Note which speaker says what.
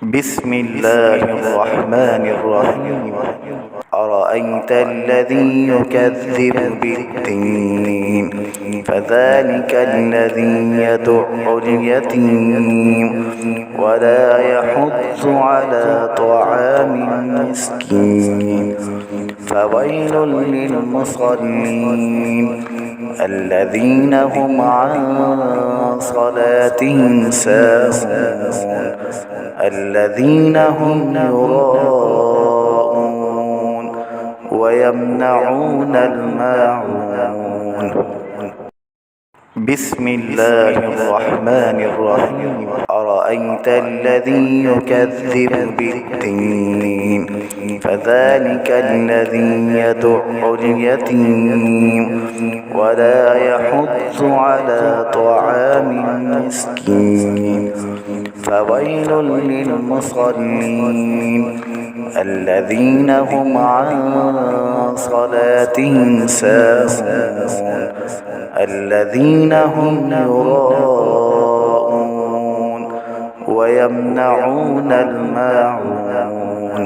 Speaker 1: بسم الله الرحمن الرحيم. أرأيت الذي يكذب بالدين فذلك الذي يدع اليتيم ولا يحض على طعام المسكين فويل للمصلين الذين هم عن صلاتهم ساهون الذين هم يراءون ويمنعون الماعون. بسم الله الرحمن الرحيم. أرأيت الذي يكذب بالدين فذلك الذي يدع اليتيم ولا يحض على طعام المسكين فويل للمصلين الذين هم عن صلاتهم ساهون الذين هم يراءون ويمنعون الماعون.